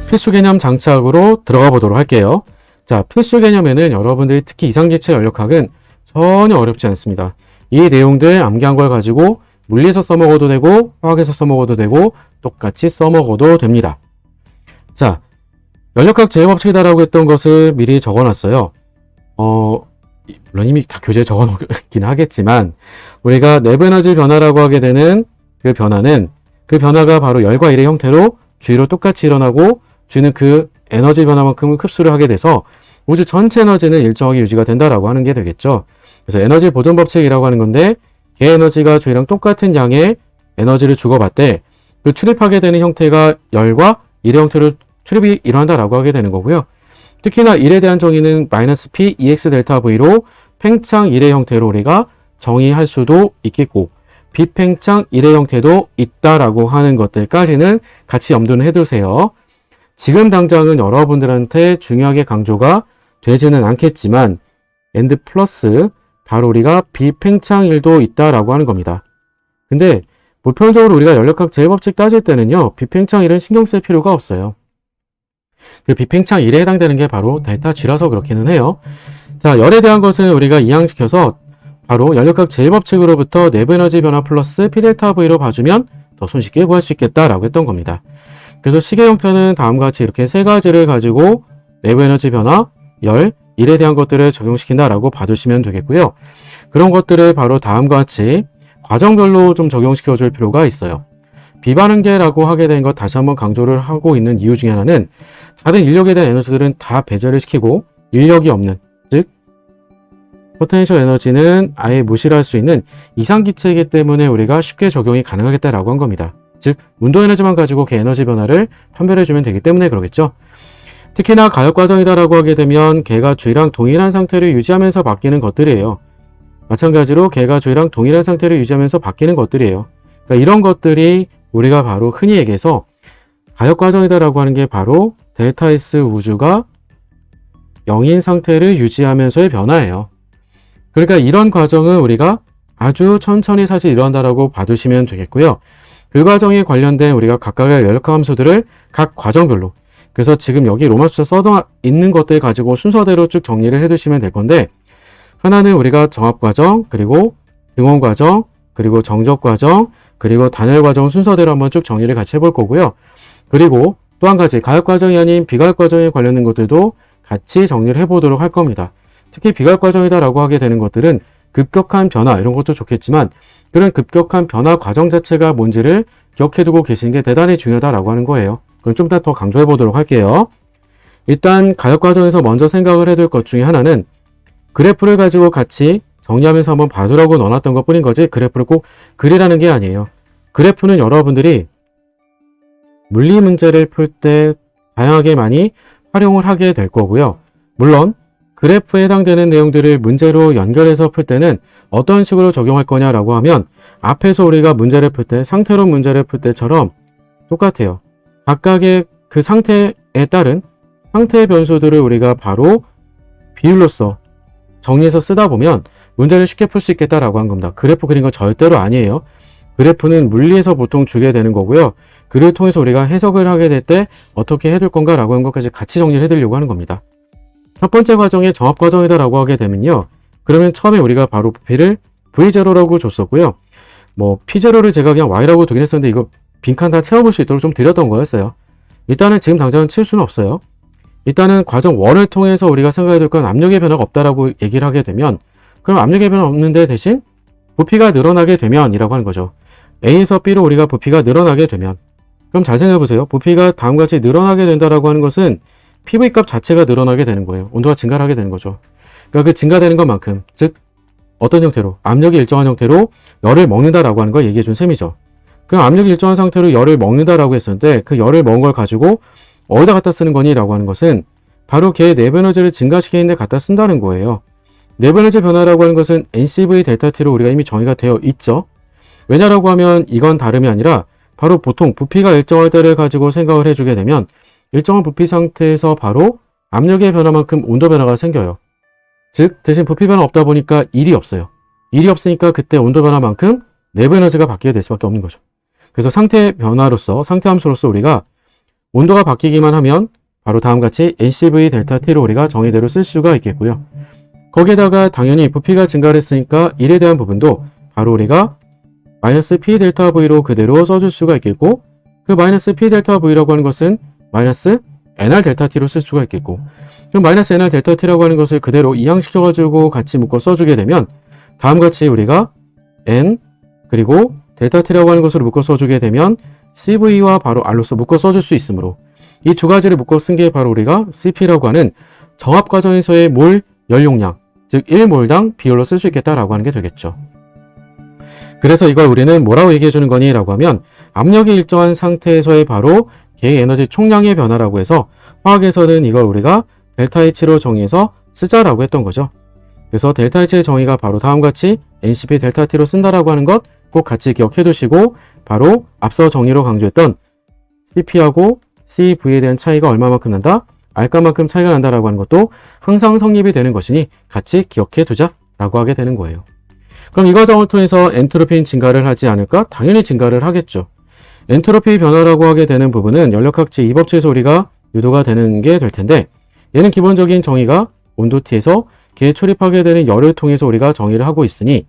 필수 개념 장착으로 들어가 보도록 할게요. 자, 필수 개념에는 여러분들이 특히 이상기체 연력학은 전혀 어렵지 않습니다. 이 내용들 암기한 걸 가지고 물리에서 써먹어도 되고 화학에서 써먹어도 되고 똑같이 써먹어도 됩니다. 자, 연력학 제곱법칙이다라고 했던 것을 미리 적어놨어요. 물론 이미 다 교재에 적어놓긴 하겠지만 우리가 내부 에너지 변화라고 하게 되는 그 변화가 바로 열과 일의 형태로 G로 똑같이 일어나고 G는 그 에너지 변화만큼 흡수를 하게 돼서 우주 전체 에너지는 일정하게 유지가 된다라고 하는 게 되겠죠. 그래서 에너지 보존 법칙이라고 하는 건데 개 에너지가 G랑 똑같은 양의 에너지를 주고받되 그 출입하게 되는 형태가 열과 일의 형태로 출입이 일어난다라고 하게 되는 거고요. 특히나 1에 대한 정의는 -p EX 델타 V로 팽창 1의 형태로 우리가 정의할 수도 있겠고 비팽창 1의 형태도 있다라고 하는 것들까지는 같이 염두는 해두세요. 지금 당장은 여러분들한테 중요하게 강조가 되지는 않겠지만 and 플러스 바로 우리가 비팽창1도 있다라고 하는 겁니다. 근데 보편적으로 우리가 연력학 제법칙 따질 때는요. 비팽창1은 신경 쓸 필요가 없어요. 그 비팽창1에 해당되는 게 바로 델타 G라서 그렇기는 해요. 자, 열에 대한 것은 우리가 이항시켜서 바로 연력학 제법칙으로부터 내부 에너지 변화 플러스 P 델타 V로 봐주면 더 손쉽게 구할 수 있겠다라고 했던 겁니다. 그래서 시계 형태는 다음과 같이 이렇게 세 가지를 가지고 내부 에너지 변화, 열, 일에 대한 것들을 적용시킨다라고 봐두시면 되겠고요. 그런 것들을 바로 다음과 같이 과정별로 좀 적용시켜 줄 필요가 있어요. 비반응계라고 하게 된 것 다시 한번 강조를 하고 있는 이유 중에 하나는 다른 인력에 대한 에너지들은 다 배제를 시키고 인력이 없는, 즉 포텐셜 에너지는 아예 무시를 할 수 있는 이상기체이기 때문에 우리가 쉽게 적용이 가능하겠다라고 한 겁니다. 즉 운동 에너지만 가지고 그 에너지 변화를 판별해주면 되기 때문에 그러겠죠. 특히나 가역 과정이다라고 하게 되면 개가 G랑 동일한 상태를 유지하면서 바뀌는 것들이에요. 마찬가지로 개가 G랑 동일한 상태를 유지하면서 바뀌는 것들이에요. 그러니까 이런 것들이 우리가 바로 흔히 얘기해서 가역 과정이다라고 하는 게 바로 델타 S 우주가 0인 상태를 유지하면서의 변화예요. 그러니까 이런 과정은 우리가 아주 천천히 사실 일어난다라고 봐두시면 되겠고요. 그 과정에 관련된 우리가 각각의 연력학 함수들을 각 과정별로, 그래서 지금 여기 로마 숫자 써져 있는 것들 가지고 순서대로 쭉 정리를 해두시면 될 건데, 하나는 우리가 정합 과정, 그리고 등원 과정, 그리고 정적 과정, 그리고 단열 과정 순서대로 한번 쭉 정리를 같이 해볼 거고요. 그리고 또 한 가지 가역 과정이 아닌 비가역 과정에 관련된 것들도 같이 정리를 해보도록 할 겁니다. 특히 비가역 과정이다라고 하게 되는 것들은 급격한 변화 이런 것도 좋겠지만 그런 급격한 변화 과정 자체가 뭔지를 기억해두고 계시는 게 대단히 중요하다라고 하는 거예요. 그럼 좀 더 강조해 보도록 할게요. 일단 가역 과정에서 먼저 생각을 해둘 것 중에 하나는 그래프를 가지고 같이 정리하면서 한번 봐두라고 넣어놨던 것 뿐인 거지 그래프를 꼭 그리라는 게 아니에요. 그래프는 여러분들이 물리 문제를 풀 때 다양하게 많이 활용을 하게 될 거고요. 물론 그래프에 해당되는 내용들을 문제로 연결해서 풀 때는 어떤 식으로 적용할 거냐라고 하면 앞에서 우리가 문제를 풀 때 상태로 문제를 풀 때처럼 똑같아요. 각각의 그 상태에 따른 상태의 변수들을 우리가 바로 비율로서 정리해서 쓰다 보면 문제를 쉽게 풀 수 있겠다라고 한 겁니다. 그래프 그린 건 절대로 아니에요. 그래프는 물리에서 보통 주게 되는 거고요. 그를 통해서 우리가 해석을 하게 될 때 어떻게 해둘 건가라고 하는 것까지 같이 정리를 해드리려고 하는 겁니다. 첫 번째 과정이 정합 과정이다라고 하게 되면요. 그러면 처음에 우리가 바로 부피를 V0라고 줬었고요. 뭐 P0를 제가 그냥 Y라고 두긴 했었는데 이거 빈칸 다 채워볼 수 있도록 좀 드렸던 거였어요. 일단은 지금 당장은 칠 수는 없어요. 일단은 과정 1을 통해서 우리가 생각해야 될 건 압력의 변화가 없다라고 얘기를 하게 되면 그럼 압력의 변화 없는데 대신 부피가 늘어나게 되면 이라고 하는 거죠. A에서 B로 우리가 부피가 늘어나게 되면 그럼 잘 생각해 보세요. 부피가 다음과 같이 늘어나게 된다라고 하는 것은 PV 값 자체가 늘어나게 되는 거예요. 온도가 증가를 하게 되는 거죠. 그러니까 그 증가되는 것만큼 즉 어떤 형태로 압력이 일정한 형태로 열을 먹는다라고 하는 걸 얘기해 준 셈이죠. 그럼 압력이 일정한 상태로 열을 먹는다라고 했었는데 그 열을 먹은 걸 가지고 어디다 갖다 쓰는 거니? 라고 하는 것은 바로 걔의 내부 에너지를 증가시키는 데 갖다 쓴다는 거예요. 내부 에너지 변화라고 하는 것은 NCV 델타 T로 우리가 이미 정의가 되어 있죠. 왜냐라고 하면 이건 다름이 아니라 바로 보통 부피가 일정할 때를 가지고 생각을 해주게 되면 일정한 부피 상태에서 바로 압력의 변화만큼 온도 변화가 생겨요. 즉 대신 부피 변화 없다 보니까 일이 없어요. 일이 없으니까 그때 온도 변화만큼 내부 에너지가 바뀌게 될 수밖에 없는 거죠. 그래서 상태 변화로서 상태 함수로서 우리가 온도가 바뀌기만 하면 바로 다음같이 NCV 델타 T로 우리가 정의대로 쓸 수가 있겠고요. 거기에다가 당연히 부피가 증가를 했으니까 1에 대한 부분도 바로 우리가 마이너스 P 델타 V로 그대로 써줄 수가 있겠고, 그 마이너스 P 델타 V라고 하는 것은 마이너스 NR 델타 T로 쓸 수가 있겠고, 그럼 마이너스 NR 델타 T라고 하는 것을 그대로 이항시켜가지고 같이 묶어 써주게 되면 다음같이 우리가 N 그리고 델타 T라고 하는 것으로 묶어 써주게 되면 CV와 바로 R로서 묶어 써줄 수 있으므로 이 두 가지를 묶어 쓴 게 바로 우리가 CP라고 하는 정압 과정에서의 몰 연용량, 즉 1몰당 비율로 쓸 수 있겠다라고 하는 게 되겠죠. 그래서 이걸 우리는 뭐라고 얘기해 주는 거니? 라고 하면 압력이 일정한 상태에서의 바로 계획 에너지 총량의 변화라고 해서 화학에서는 이걸 우리가 델타 H로 정의해서 쓰자라고 했던 거죠. 그래서 델타 H의 정의가 바로 다음같이 NCP 델타 T로 쓴다라고 하는 것 꼭 같이 기억해 두시고, 바로 앞서 정의로 강조했던 CP하고 CV에 대한 차이가 얼마만큼 난다? R값만큼 차이가 난다라고 하는 것도 항상 성립이 되는 것이니 같이 기억해 두자라고 하게 되는 거예요. 그럼 이 과정을 통해서 엔트로피 증가를 하지 않을까? 당연히 증가를 하겠죠. 엔트로피 변화라고 하게 되는 부분은 연력학제 2법칙에서 우리가 유도가 되는 게 될 텐데, 얘는 기본적인 정의가 온도 T에서 개에 출입하게 되는 열을 통해서 우리가 정의를 하고 있으니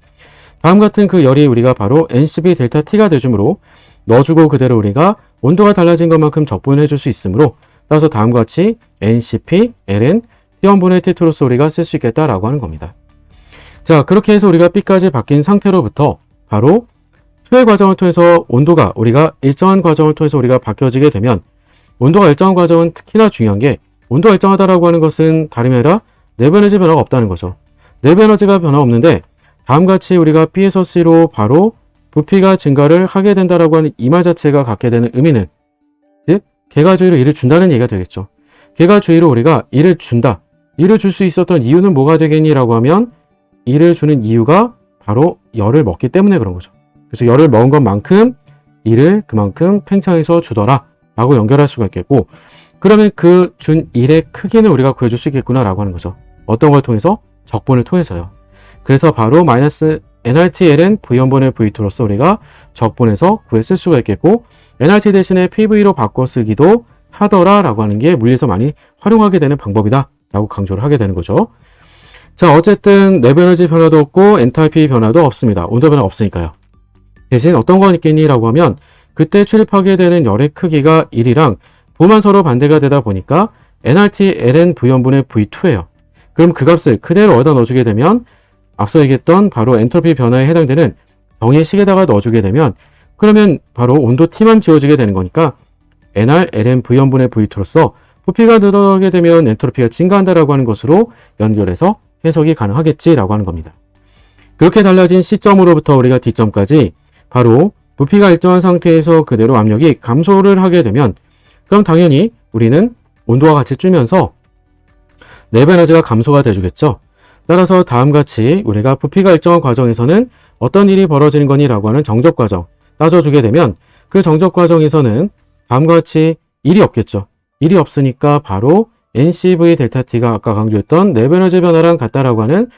다음 같은 그 열이 우리가 바로 NCV 델타 T가 되주므로 넣어주고 그대로 우리가 온도가 달라진 것만큼 적분을 해줄 수 있으므로 따라서 다음과 같이 NCP, LN, T1분의 T2로서 우리가 쓸 수 있겠다라고 하는 겁니다. 자, 그렇게 해서 우리가 B까지 바뀐 상태로부터 바로 투의 과정을 통해서 온도가 우리가 일정한 과정을 통해서 우리가 바뀌어지게 되면 온도가 일정한 과정은 특히나 중요한 게 온도가 일정하다라고 하는 것은 다름이 아니라 내부 에너지 변화가 없다는 거죠. 내부 에너지가 변화 없는데 다음같이 우리가 B에서 C로 바로 부피가 증가를 하게 된다라고 하는 이 말 자체가 갖게 되는 의미는 즉 개가 주의로 1을 준다는 얘기가 되겠죠. 개가 주의로 우리가 1을 준다. 1을 줄 수 있었던 이유는 뭐가 되겠니? 라고 하면 1을 주는 이유가 바로 열을 먹기 때문에 그런 거죠. 그래서 열을 먹은 것만큼 1을 그만큼 팽창해서 주더라 라고 연결할 수가 있겠고, 그러면 그 준 1의 크기는 우리가 구해줄 수 있겠구나 라고 하는 거죠. 어떤 걸 통해서? 적분을 통해서요. 그래서 바로 마이너스 nRT-Ln V1분의 V2로서 우리가 적분해서 구했을 수가 있겠고, nRT 대신에 PV로 바꿔 쓰기도 하더라 라고 하는 게 물리에서 많이 활용하게 되는 방법이다 라고 강조를 하게 되는 거죠. 자, 어쨌든 내부 에너지 변화도 없고 엔탈피 변화도 없습니다. 온도 변화 없으니까요. 대신 어떤 건 있겠니? 라고 하면 그때 출입하게 되는 열의 크기가 1이랑 부만 서로 반대가 되다 보니까 nRT-Ln V1분의 V2예요. 그럼 그 값을 그대로 어디다 넣어주게 되면 앞서 얘기했던 바로 엔트로피 변화에 해당되는 정의 식에다가 넣어주게 되면 그러면 바로 온도 T만 지워지게 되는 거니까 NR, LN, V1분의 V2로서 부피가 늘어나게 되면 엔트로피가 증가한다라고 하는 것으로 연결해서 해석이 가능하겠지라고 하는 겁니다. 그렇게 달라진 C점으로부터 우리가 D점까지 바로 부피가 일정한 상태에서 그대로 압력이 감소를 하게 되면 그럼 당연히 우리는 온도와 같이 줄면서 내부 에너지가 감소가 돼주겠죠. 따라서 다음같이 우리가 부피가 일정한 과정에서는 어떤 일이 벌어지는 거니? 라고 하는 정적 과정 따져주게 되면 그 정적 과정에서는 다음과 같이 일이 없겠죠. 일이 없으니까 바로 NCV 델타 T가 아까 강조했던 내부 에너지 변화랑 같다라고 하는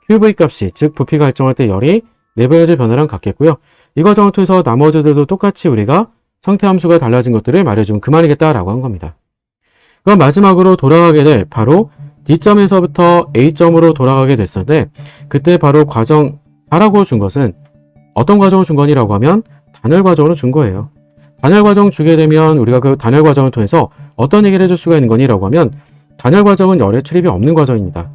QV 값이 즉 부피가 일정할 때 열이 내부 에너지 변화랑 같겠고요. 이 과정을 통해서 나머지들도 똑같이 우리가 상태 함수가 달라진 것들을 말해주면 그만이겠다라고 한 겁니다. 그럼 마지막으로 돌아가게 될 바로 D점에서부터 A점으로 돌아가게 됐었는데 그때 바로 과정 4라고 준 것은 어떤 과정을 준 거니라고 하면 단열 과정으로 준 거예요. 단열 과정 주게 되면 우리가 그 단열 과정을 통해서 어떤 얘기를 해줄 수가 있는 거니라고 하면 단열 과정은 열의 출입이 없는 과정입니다.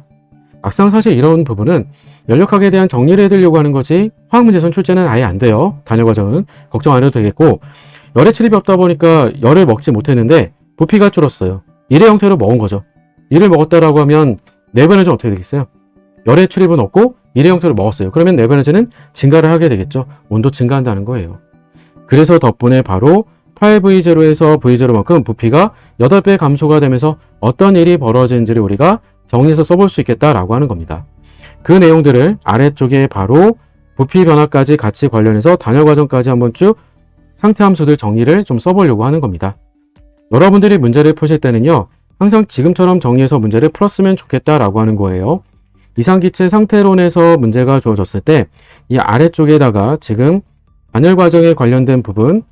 막상 사실 이런 부분은 연력학에 대한 정리를 해드리려고 하는 거지 화학문제선 출제는 아예 안 돼요. 단열 과정은 걱정 안 해도 되겠고 열의 출입이 없다 보니까 열을 먹지 못했는데 부피가 줄었어요. 일의 형태로 먹은 거죠. 일을 먹었다라고 하면 내부 에너지는 어떻게 되겠어요? 열의 출입은 없고 일의 형태로 먹었어요. 그러면 내부 에너지는 증가를 하게 되겠죠. 온도 증가한다는 거예요. 그래서 덕분에 바로 8V0에서 V0만큼 부피가 8배 감소가 되면서 어떤 일이 벌어지는지를 우리가 정리해서 써볼 수 있겠다라고 하는 겁니다. 그 내용들을 아래쪽에 바로 부피 변화까지 같이 관련해서 단열 과정까지 한번 쭉 상태 함수들 정리를 좀 써보려고 하는 겁니다. 여러분들이 문제를 푸실 때는요. 항상 지금처럼 정리해서 문제를 풀었으면 좋겠다라고 하는 거예요. 이상기체 상태론에서 문제가 주어졌을 때 이 아래쪽에다가 지금 단열 과정에 관련된 부분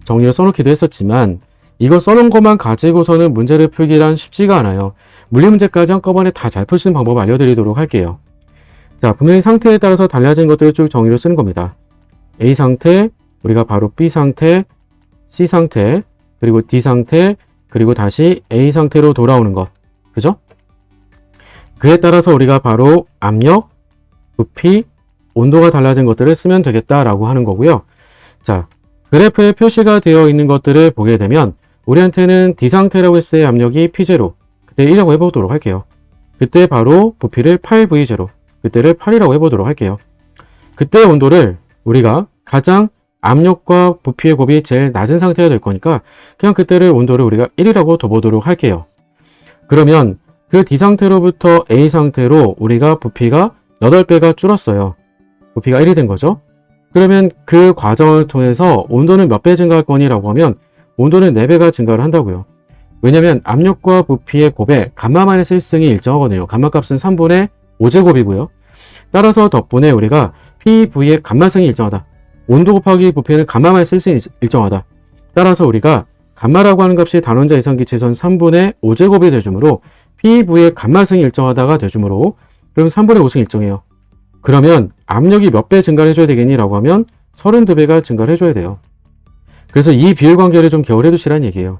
정리를 써놓기도 했었지만 이거 써놓은 것만 가지고서는 문제를 풀기란 쉽지가 않아요. 물리 문제까지 한꺼번에 다 잘 풀 수 있는 방법 알려드리도록 할게요. 자, 분명히 상태에 따라서 달라진 것들을 쭉 정의로 쓰는 겁니다. A 상태, 우리가 바로 B 상태, C 상태, 그리고 D 상태, 그리고 다시 A 상태로 돌아오는 것. 그죠? 그에 따라서 우리가 바로 압력, 부피, 온도가 달라진 것들을 쓰면 되겠다라고 하는 거고요. 자, 그래프에 표시가 되어 있는 것들을 보게 되면 우리한테는 D 상태라고 했을 때 압력이 P0, 그때 1이라고 해보도록 할게요. 그때 바로 부피를 8V0, 그때를 8이라고 해보도록 할게요. 그때 온도를 우리가 가장 압력과 부피의 곱이 제일 낮은 상태가 될 거니까 그냥 그때를 온도를 우리가 1이라고 둬보도록 할게요. 그러면 그 D 상태로부터 A 상태로 우리가 부피가 8배가 줄었어요. 부피가 1이 된 거죠. 그러면 그 과정을 통해서 온도는 몇 배 증가할 거니라고 하면 온도는 4배가 증가를 한다고요. 왜냐면 압력과 부피의 곱에 감마-1승이 일정하거든요. 감마 값은 3분의 5제곱이고요. 따라서 덕분에 우리가 PV의 감마승이 일정하다. 온도 곱하기 부피는 감마-1승이 일정하다. 따라서 우리가 감마라고 하는 값이 단원자 이상기체선 3분의 5제곱이 되주므로 PV의 감마승이 일정하다가 되주므로 그럼 3분의 5승이 일정해요. 그러면 압력이 몇 배 증가를 해줘야 되겠니? 라고 하면 32배가 증가를 해줘야 돼요. 그래서 이 비율 관계를 좀 기억을 해두시라는 얘기예요.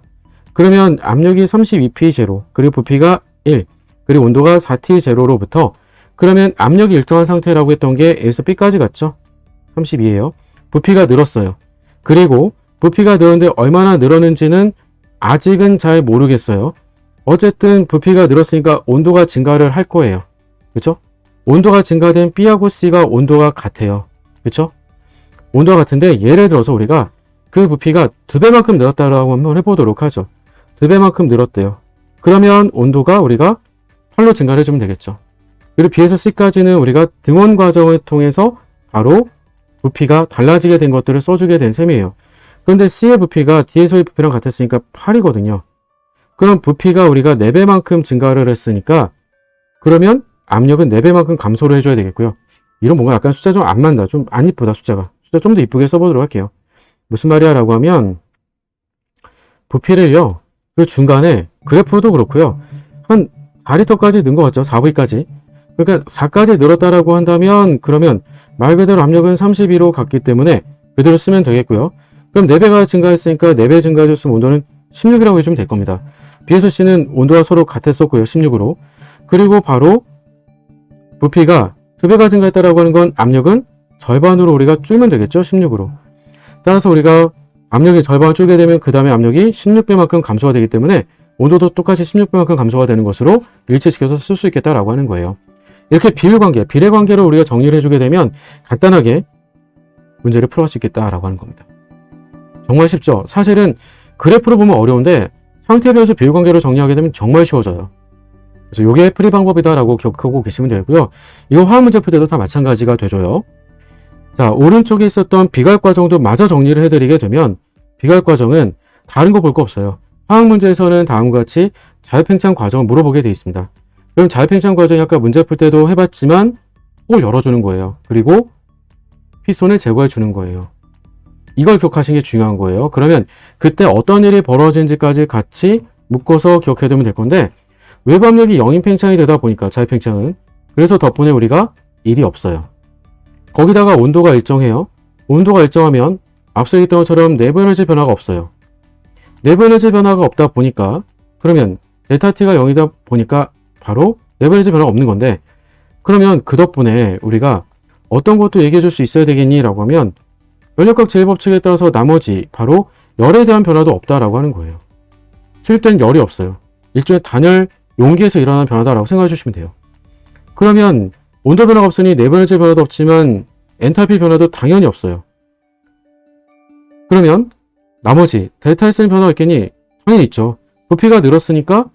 그러면 압력이 32P0, 그리고 부피가 1, 그리고 온도가 4T0로부터 그러면 압력이 일정한 상태라고 했던 게 A에서 B까지 갔죠? 32예요. 부피가 늘었어요. 그리고 부피가 늘었는데 얼마나 늘었는지는 아직은 잘 모르겠어요. 어쨌든 부피가 늘었으니까 온도가 증가를 할 거예요. 그렇죠? 온도가 증가된 B하고 C가 온도가 같아요. 그렇죠? 온도가 같은데 예를 들어서 우리가 그 부피가 2배만큼 늘었다라고 한번 해보도록 하죠. 2배만큼 늘었대요. 그러면 온도가 우리가 8로 증가를 해주면 되겠죠. 그리고 B에서 C까지는 우리가 등원 과정을 통해서 바로 부피가 달라지게 된 것들을 써주게 된 셈이에요. 그런데 C의 부피가 D에서의 부피랑 같았으니까 8이거든요. 그럼 부피가 우리가 4배만큼 증가를 했으니까 그러면 압력은 4배만큼 감소를 해줘야 되겠고요. 이런 뭔가 약간 숫자 좀 안 맞나? 좀 안 이쁘다, 숫자가. 숫자 좀 더 이쁘게 써보도록 할게요. 무슨 말이야? 라고 하면 부피를요, 그 중간에 그래프도 그렇고요. 한 4리터까지 는 것 같죠? 4V까지. 그러니까 4까지 늘었다라고 한다면 그러면 말 그대로 압력은 32로 갔기 때문에 그대로 쓰면 되겠고요. 그럼 4배가 증가했으니까 4배 증가해줬으면 온도는 16이라고 해주면 될 겁니다. B에서 C는 온도가 서로 같았었고요. 16으로. 그리고 바로 부피가 2배가 증가했다라고 하는 건 압력은 절반으로 우리가 줄면 되겠죠. 16으로. 따라서 우리가 압력이 절반을 줄게 되면 그 다음에 압력이 16배만큼 감소가 되기 때문에 온도도 똑같이 16배만큼 감소가 되는 것으로 일치시켜서 쓸 수 있겠다라고 하는 거예요. 이렇게 비율관계, 비례관계를 우리가 정리를 해주게 되면 간단하게 문제를 풀어갈 수 있겠다라고 하는 겁니다. 정말 쉽죠? 사실은 그래프로 보면 어려운데 상태별에서 비율관계를 정리하게 되면 정말 쉬워져요. 그래서 이게 풀이 방법이다라고 기억하고 계시면 되고요. 이거 화학 문제 풀 때도 다 마찬가지가 되줘요. 자, 오른쪽에 있었던 비갈 과정도 마저 정리를 해드리게 되면 비갈 과정은 다른 거 볼 거 없어요. 화학 문제에서는 다음과 같이 자유팽창 과정을 물어보게 돼 있습니다. 그럼 자유팽창 과정이 아까 문제 풀 때도 해봤지만 폭을 열어주는 거예요. 그리고 피손을 제거해 주는 거예요. 이걸 기억하시는 게 중요한 거예요. 그러면 그때 어떤 일이 벌어진지까지 같이 묶어서 기억해 두면 될 건데 외부 압력이 영인 팽창이 되다 보니까 자유팽창은 그래서 덕분에 우리가 일이 없어요. 거기다가 온도가 일정해요. 온도가 일정하면 앞서 얘기했던 것처럼 내부 에너지 변화가 없어요. 내부 에너지 변화가 없다 보니까 그러면 델타 T가 0이다 보니까 바로 내부 에너지 변화가 없는 건데 그러면 그 덕분에 우리가 어떤 것도 얘기해 줄 수 있어야 되겠니? 라고 하면 연력학 제1법칙에 따라서 나머지 바로 열에 대한 변화도 없다라고 하는 거예요. 수입된 열이 없어요. 일종의 단열 용기에서 일어나는 변화다라고 생각해 주시면 돼요. 그러면 온도 변화가 없으니 내부 에너지 변화도 없지만 엔탈피 변화도 당연히 없어요. 그러면 나머지 델타 S는 변화가 있겠니? 당연히 있죠. 부피가 늘었으니까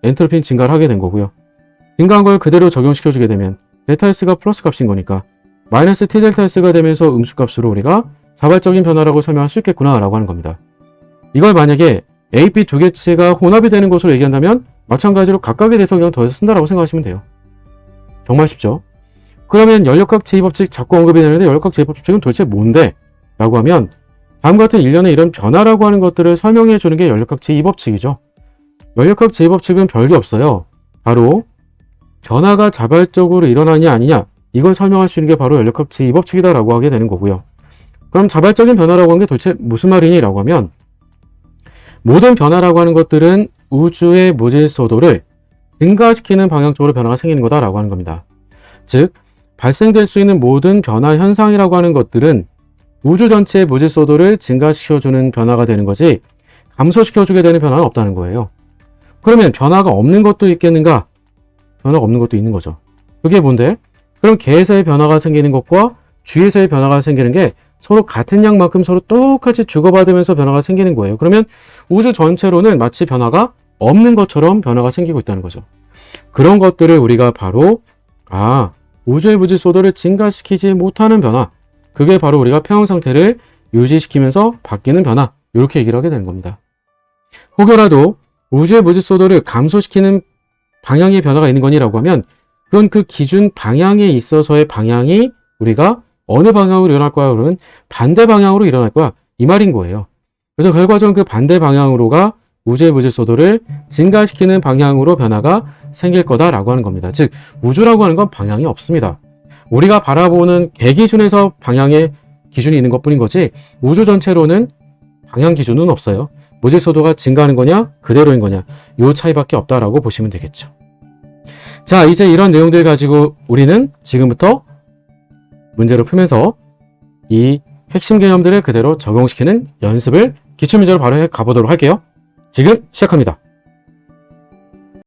엔탈피는 증가를 하게 된 거고요. 증가한 걸 그대로 적용시켜주게 되면 델타 S가 플러스 값인 거니까 마이너스 T 델타 S가 되면서 음수값으로 우리가 자발적인 변화라고 설명할 수 있겠구나 라고 하는 겁니다. 이걸 만약에 A, B 두 개체가 혼합이 되는 것으로 얘기한다면 마찬가지로 각각에 대해서 그냥 더해서 쓴다라고 생각하시면 돼요. 정말 쉽죠? 그러면 연력학 제2법칙 자꾸 언급이 되는데 연력학 제2법칙은 도대체 뭔데? 라고 하면 다음 같은 일련의 이런 변화라고 하는 것들을 설명해 주는 게 연력학 제2법칙이죠. 연력학 제2법칙은 별게 없어요. 바로 변화가 자발적으로 일어나냐 아니냐, 이걸 설명할 수 있는 게 바로 연력학 제2법칙이다라고 하게 되는 거고요. 그럼 자발적인 변화라고 하는 게 도대체 무슨 말이니? 라고 하면 모든 변화라고 하는 것들은 우주의 무질서도를 증가시키는 방향 쪽으로 변화가 생기는 거다라고 하는 겁니다. 즉, 발생될 수 있는 모든 변화 현상이라고 하는 것들은 우주 전체의 무질서도를 증가시켜주는 변화가 되는 거지 감소시켜주게 되는 변화는 없다는 거예요. 그러면 변화가 없는 것도 있겠는가? 변화가 없는 것도 있는 거죠. 그게 뭔데? 그럼 개에서의 변화가 생기는 것과 쥐에서의 변화가 생기는 게 서로 같은 양만큼 서로 똑같이 주고받으면서 변화가 생기는 거예요. 그러면 우주 전체로는 마치 변화가 없는 것처럼 변화가 생기고 있다는 거죠. 그런 것들을 우리가 바로 우주의 무질서도를 증가시키지 못하는 변화, 그게 바로 우리가 평형 상태를 유지시키면서 바뀌는 변화, 이렇게 얘기를 하게 되는 겁니다. 혹여라도 우주의 무질서도를 감소시키는 방향의 변화가 있는 거니라고 하면 그건 그 기준 방향에 있어서의 방향이 우리가 어느 방향으로 일어날 거야? 그러면 반대 방향으로 일어날 거야, 이 말인 거예요. 그래서 결과적으로 그 반대 방향으로가 우주의 무질서도를 증가시키는 방향으로 변화가 생길 거다라고 하는 겁니다. 즉, 우주라고 하는 건 방향이 없습니다. 우리가 바라보는 개 기준에서 방향의 기준이 있는 것뿐인 거지 우주 전체로는 방향 기준은 없어요. 무질서도가 증가하는 거냐 그대로인 거냐, 요 차이밖에 없다라고 보시면 되겠죠. 자, 이제 이런 내용들 가지고 우리는 지금부터 문제를 풀면서 이 핵심 개념들을 그대로 적용시키는 연습을 기출문제로 바로 가보도록 할게요. 지금 시작합니다.